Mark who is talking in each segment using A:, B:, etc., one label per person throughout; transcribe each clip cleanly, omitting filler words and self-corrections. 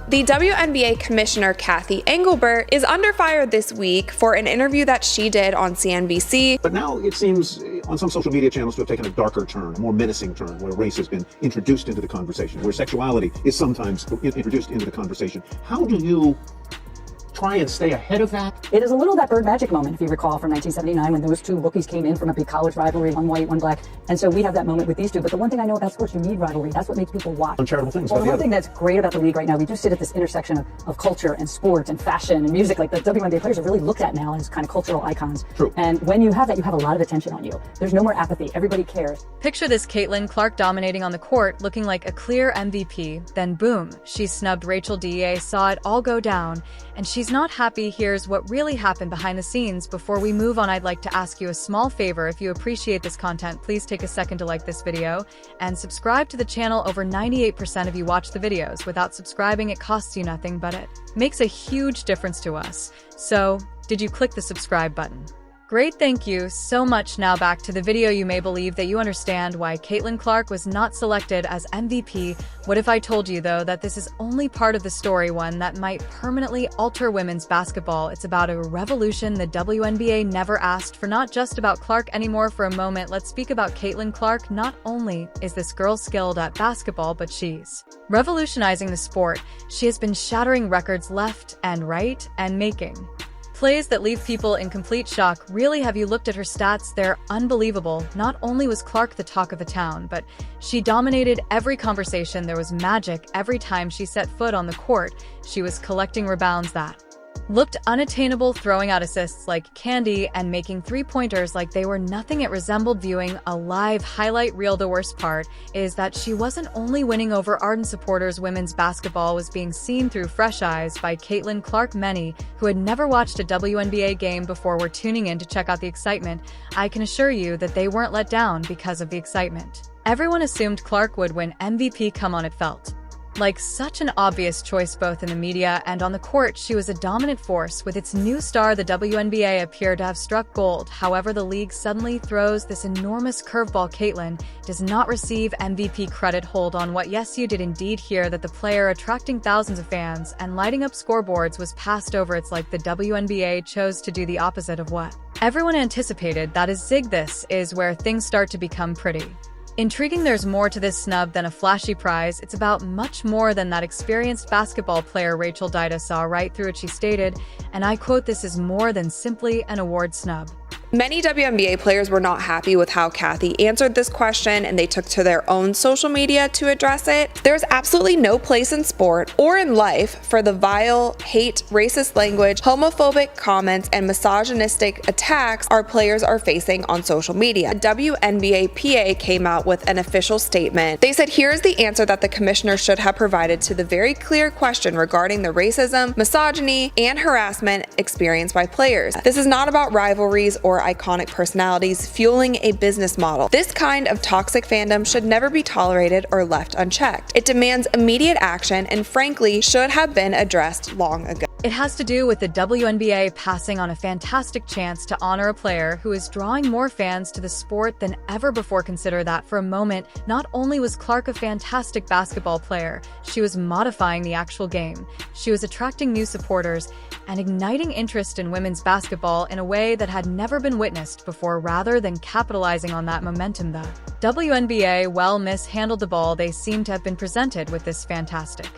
A: The WNBA Commissioner Kathy Engelbert is under fire this week for an interview that she did on CNBC.
B: But now it seems on some social media channels to have taken a darker turn, a more menacing turn, where race has been introduced into the conversation, where sexuality is sometimes introduced into the conversation. How do you try and stay ahead of that?
C: It is a little that Bird Magic moment, if you recall, from 1979 when those two rookies came in from a big college rivalry, one white, one black. And so we have that moment with these two. But the one thing I know about sports, you need rivalry. That's what makes people watch.
B: Uncharitable things.
C: Well, the one thing that's great about the league right now, we do sit at this intersection of culture and sport and fashion and music. Like the WNBA players are really looked at now as kind of cultural icons.
B: True.
C: And when you have that, you have a lot of attention on you. There's no more apathy. Everybody cares.
D: Picture this Caitlin Clark dominating on the court, looking like a clear MVP. Then boom, she snubbed Rachel DEA, saw it all go down, and she's not happy. Here's what really happened behind the scenes. Before we move on, I'd like to ask you a small favor. If you appreciate this content, please take a second to like this video and subscribe to the channel. Over 98% of you watch the videos. Without subscribing, it costs you nothing, but it makes a huge difference to us. So, did you click the subscribe button? Great, thank you so much. Now back to the video. You may believe that you understand why Caitlin Clark was not selected as MVP. What if I told you, though, that this is only part of the story, one that might permanently alter women's basketball? It's about a revolution the WNBA never asked for. Not just about Clark anymore. For a moment, let's speak about Caitlin Clark. Not only is this girl skilled at basketball, but she's revolutionizing the sport. She has been shattering records left and right and making plays that leave people in complete shock. Really, have you looked at her stats? They're unbelievable. Not only was Clark the talk of the town, but she dominated every conversation. There was magic every time she set foot on the court. She was collecting rebounds that looked unattainable, throwing out assists like candy, and making three-pointers like they were nothing. It resembled viewing a live highlight reel. The worst part is that she wasn't only winning over ardent supporters. Women's basketball was being seen through fresh eyes by Caitlin Clark. Many who had never watched a WNBA game before were tuning in to check out the excitement. I can assure you that they weren't let down because of the excitement. Everyone assumed Clark would win MVP. Come on, it felt like such an obvious choice both in the media and on the court. She was a dominant force. With its new star, the WNBA appeared to have struck gold. However, the league suddenly throws this enormous curveball. Caitlin does not receive MVP credit. Hold on, what? Yes, you did indeed hear that. The player attracting thousands of fans and lighting up scoreboards was passed over. It's like the WNBA chose to do the opposite of what everyone anticipated. That is zig. This is where things start to become pretty intriguing. There's more to this snub than a flashy prize. It's about much more than that. Experienced basketball player Rachel DEA saw right through it. She stated, and I quote, "This is more than simply an award snub."
A: Many WNBA players were not happy with how Kathy answered this question, and they took to their own social media to address it. There's absolutely no place in sport or in life for the vile, hate, racist language, homophobic comments, and misogynistic attacks our players are facing on social media. The WNBA PA came out with an official statement. They said, here's the answer that the commissioner should have provided to the very clear question regarding the racism, misogyny, and harassment experienced by players. This is not about rivalries or iconic personalities fueling a business model. This kind of toxic fandom should never be tolerated or left unchecked. It demands immediate action and frankly should have been addressed long ago.
D: It has to do with the WNBA passing on a fantastic chance to honor a player who is drawing more fans to the sport than ever before. Consider that for a moment. Not only was Clark a fantastic basketball player, she was modifying the actual game. She was attracting new supporters and igniting interest in women's basketball in a way that had never been witnessed before. Rather than capitalizing on that momentum, the WNBA mishandled the ball. They seem to have been presented with this fantastic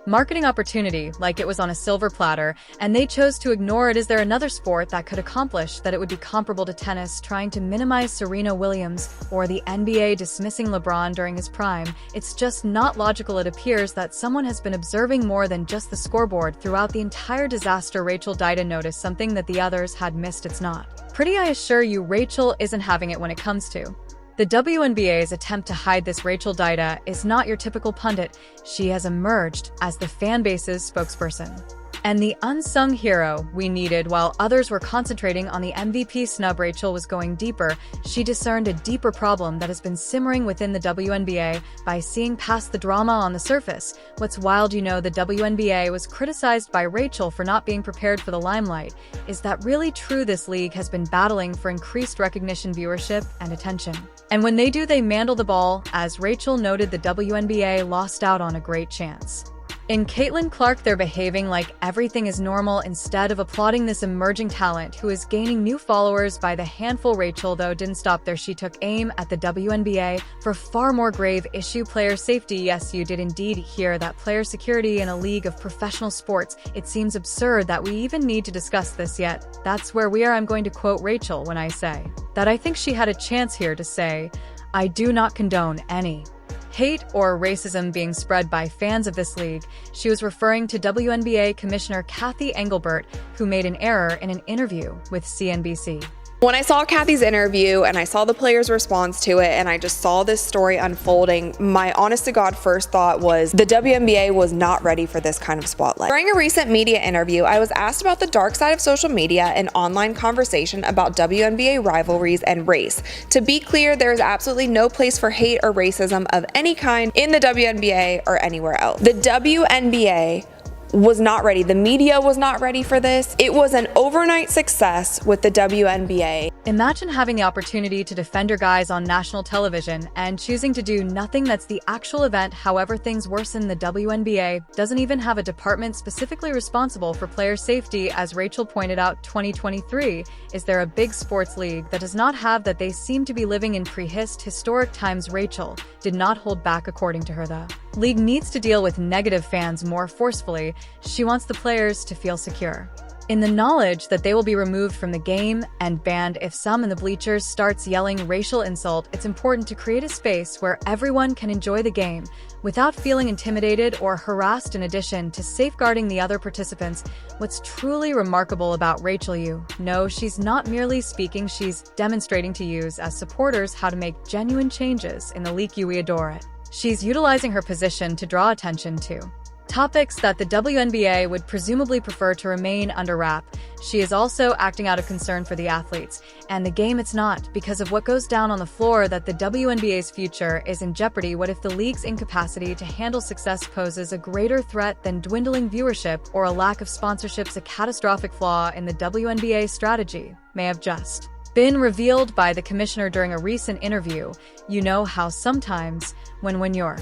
D: marketing opportunity like it was on a silver platter, and they chose to ignore it. Is there another sport that could accomplish that? It would be comparable to tennis trying to minimize Serena Williams or the NBA dismissing LeBron during his prime. It's just not logical. It appears that someone has been observing more than just the scoreboard throughout the entire disaster. Rachel DEA noticed something that the others had missed. It's not pretty, I assure you. Rachel isn't having it when it comes to the WNBA's attempt to hide this. Rachel DEA is not your typical pundit. She has emerged as the fanbase's spokesperson and the unsung hero we needed. While others were concentrating on the MVP snub, Rachel was going deeper. She discerned a deeper problem that has been simmering within the WNBA by seeing past the drama on the surface. What's wild, the WNBA was criticized by Rachel for not being prepared for the limelight. Is that really true? This league has been battling for increased recognition, viewership, and attention. And when they do, they mantle the ball. As Rachel noted, the WNBA lost out on a great chance. In Caitlin Clark, they're behaving like everything is normal instead of applauding this emerging talent who is gaining new followers by the handful. Rachel, though, didn't stop there. She took aim at the WNBA for far more grave issue: player safety. Yes, you did indeed hear that. Player security in a league of professional sports. It seems absurd that we even need to discuss this yet. That's where we are. I'm going to quote Rachel when I say that I think she had a chance here to say, "I do not condone any hate or racism being spread by fans of this league." She was referring to WNBA Commissioner Cathy Engelbert, who made an error in an interview with CNBC.
A: When I saw Cathy's interview and I saw the players' response to it and I just saw this story unfolding, my honest to God first thought was the WNBA was not ready for this kind of spotlight. During a recent media interview, I was asked about the dark side of social media and online conversation about WNBA rivalries and race. To be clear, there is absolutely no place for hate or racism of any kind in the WNBA or anywhere else. The WNBA was not ready. The media was not ready for this. It was an overnight success with the WNBA.
D: Imagine having the opportunity to defend your guys on national television and choosing to do nothing. That's the actual event. However, things worsen. The WNBA doesn't even have a department specifically responsible for player safety. As Rachel pointed out, 2023 is there a big sports league that does not have that? They seem to be living in historic times. Rachel did not hold back. According to her, the league needs to deal with negative fans more forcefully. She wants the players to feel secure in the knowledge that they will be removed from the game and banned if some in the bleachers starts yelling racial insult. It's important to create a space where everyone can enjoy the game without feeling intimidated or harassed. In addition to safeguarding the other participants, what's truly remarkable about Rachel, you know, she's not merely speaking, she's demonstrating to you as supporters how to make genuine changes in the league. We adore it. She's utilizing her position to draw attention to topics that the WNBA would presumably prefer to remain under wrap. She is also acting out of concern for the athletes and the game. It's not because of what goes down on the floor that the WNBA's future is in jeopardy. What if the league's incapacity to handle success poses a greater threat than dwindling viewership or a lack of sponsorships? A catastrophic flaw in the WNBA strategy may have just been revealed by the commissioner during a recent interview. You know how sometimes when you're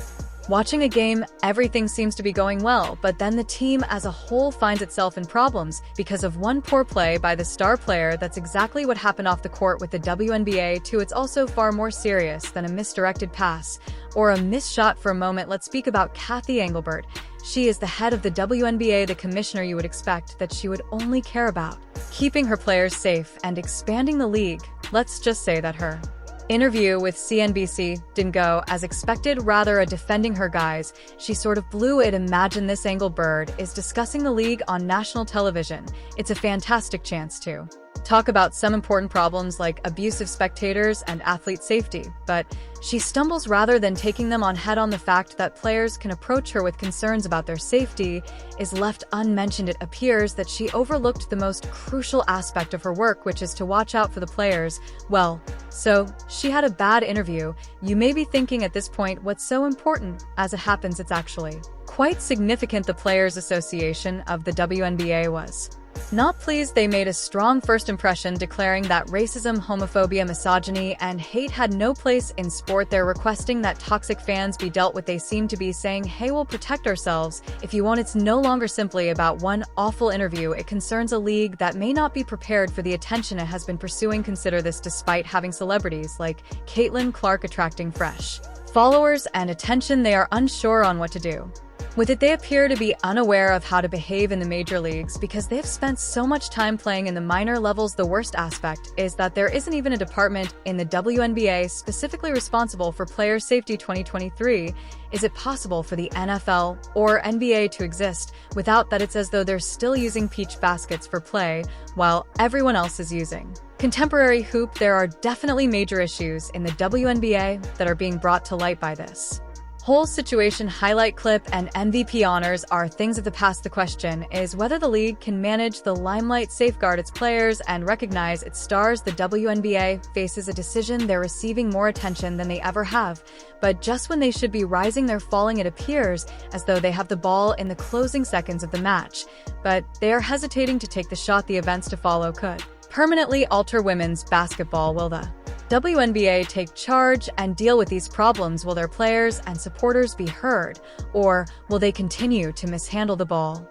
D: watching a game, everything seems to be going well, but then the team as a whole finds itself in problems because of one poor play by the star player. That's exactly what happened off the court with the WNBA too. It's also far more serious than a misdirected pass or a missed shot. For a moment, let's speak about Cathy Engelbert. She is the head of the WNBA, the commissioner. You would expect that she would only care about keeping her players safe and expanding the league. Let's just say that her interview with CNBC didn't go as expected, rather a defending her guys. She sort of blew it. Imagine this: Engelbert is discussing the league on national television. It's a fantastic chance to talk about some important problems like abusive spectators and athlete safety, but she stumbles rather than taking them on head-on. The fact that players can approach her with concerns about their safety is left unmentioned. It appears that she overlooked the most crucial aspect of her work, which is to watch out for the players. Well, so she had a bad interview. You may be thinking at this point, what's so important? As it happens, it's actually quite significant. The Players Association of the WNBA was not pleased. They made a strong first impression, declaring that racism, homophobia, misogyny, and hate had no place in sport. They're requesting that toxic fans be dealt with. They seem to be saying, hey, we'll protect ourselves if you want. It's no longer simply about one awful interview. It concerns a league that may not be prepared for the attention it has been pursuing. Consider this: despite having celebrities like Caitlin Clark attracting fresh followers and attention, they are unsure on what to do with it. They appear to be unaware of how to behave in the major leagues because they have spent so much time playing in the minor levels. The worst aspect is that there isn't even a department in the WNBA specifically responsible for player safety. 2023, is it possible for the NFL or NBA to exist without that? It's as though they're still using peach baskets for play while everyone else is using contemporary hoop. There are definitely major issues in the WNBA that are being brought to light by this whole situation. Highlight clip and MVP honors are things of the past. The question is whether the league can manage the limelight, safeguard its players, and recognize its stars. The WNBA faces a decision. They're receiving more attention than they ever have, but just when they should be rising, they're falling. It appears as though they have the ball in the closing seconds of the match, but they are hesitating to take the shot. The events to follow could permanently alter women's basketball. Will the WNBA take charge and deal with these problems? Will their players and supporters be heard, or will they continue to mishandle the ball?